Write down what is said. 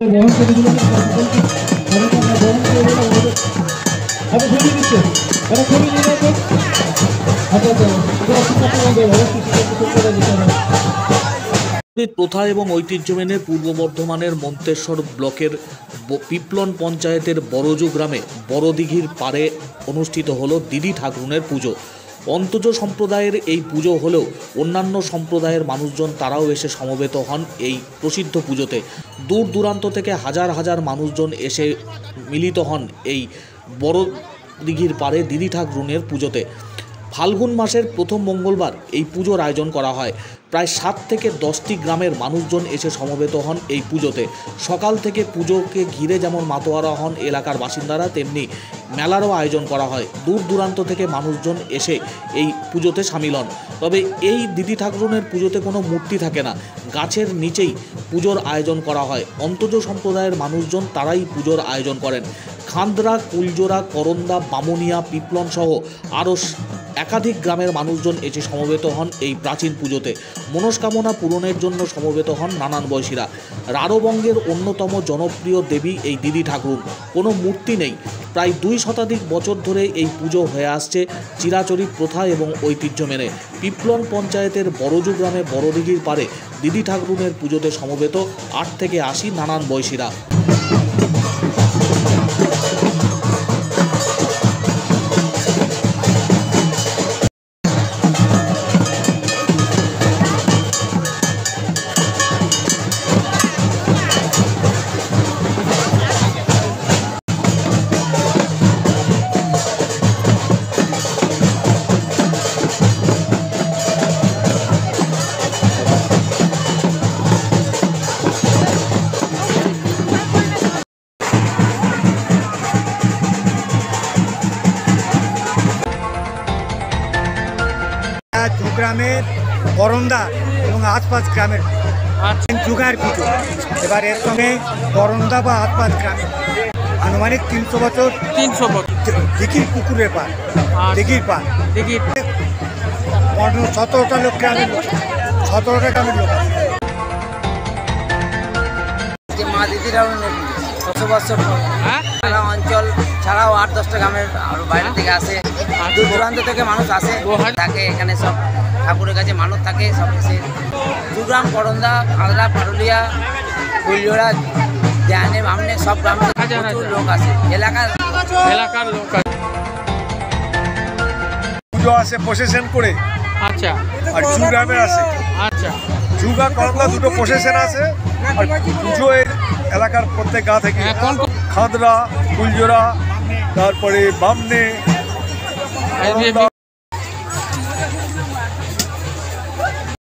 প্রথা এবং ঐতিহ্য মেনে পূর্ব বর্ধমানের মন্তেশ্বর ব্লকের পিপলন পঞ্চায়েতের বড়জু গ্রামে বড়দিঘির পাড়ে অনুষ্ঠিত হলো দিদি ঠাকুরনের পুজো। অন্তজ সম্প্রদায়ের এই পুজো হলেও অন্যান্য সম্প্রদায়ের মানুষজন তারাও এসে সমবেত হন এই প্রসিদ্ধ পুজোতে। দূর দূরান্ত থেকে হাজার হাজার মানুষজন এসে মিলিত হন এই বড়দিঘির পাড়ে দিদি ঠাকুরনের পুজোতে। ফাল্গুন মাসের প্রথম মঙ্গলবার এই পুজোর আয়োজন করা হয়। প্রায় 7 থেকে 10টি গ্রামের মানুষজন এসে সমবেত হন এই পুজোতে। সকাল থেকে পুজোকে ঘিরে যেমন মাতোয়ারা হন এলাকার বাসিন্দারা, তেমনি মেলারও আয়োজন করা হয়। দূর দূরান্ত থেকে মানুষজন এসে এই পুজোতে সামিল হন। তবে এই দিদি ঠাকুরনের পুজোতে কোনো মূর্তি থাকে না, গাছের নিচেই পুজোর আয়োজন করা হয়। অন্তজ সম্প্রদায়ের মানুষজন তারাই পুজোর আয়োজন করেন। খান্দরা, কুলজোড়া, করন্দা, বামুনিয়া, পিপলন সহ আরও একাধিক গ্রামের মানুষজন এসে সমবেত হন এই প্রাচীন পুজোতে। মনস্কামনা পূরণের জন্য সমবেত হন নানান বয়সীরা। রাঢ়বঙ্গের অন্যতম জনপ্রিয় দেবী এই দিদি ঠাকুর। কোনো মূর্তি নেই। প্রায় 2 শতাধিক বছর ধরে এই পুজো হয়ে আসছে চিরাচরিত প্রথা এবং ঐতিহ্য মেনে। পিপলন পঞ্চায়েতের বড়জু গ্রামে বড়দিঘির পাড়ে দিদি ঠাকুরনের পুজোতে সমবেত 8 থেকে 80 নানান বয়সীরা। গ্রামের করন্দা এবং আশপাশ গ্রামের যুগার পুজো। এবার এর সঙ্গে করন্দা বা আশপাশ গ্রামে আনুমানিক 300 বছর দিঘির পুকুরের পার, দিঘির পার 17টা লোক গ্রামের 17টা গ্রামের লোক আছে। মা দিদি ঠাকুরনের বছর সারা অঞ্চল ছাড়াও 8-10টা গ্রামের আরো বাইরে থেকে আসে, দূর দূরান্ত থেকে মানুষ আসে, থাকে এখানে সব ঠাকুরের কাছে মানত থাকে। সব এসে দুগ্রাম, করন্দা, খাদরা, পারুলিয়া, কুলজোড়া, দেয়ানে, বামনে সব গ্রাম প্রচুর লোক আসে, এলাকার লোক পুজো আসে প্রসেশন করে। আচ্ছা। আর জু গ্রামের আসে। আচ্ছা। জুগা করন্দা দুটো প্রসেশন আছে। আর পুজো এলাকার প্রত্যেক গা থেকে খাদরা, কুলজোড়া, তারপরে বামনে,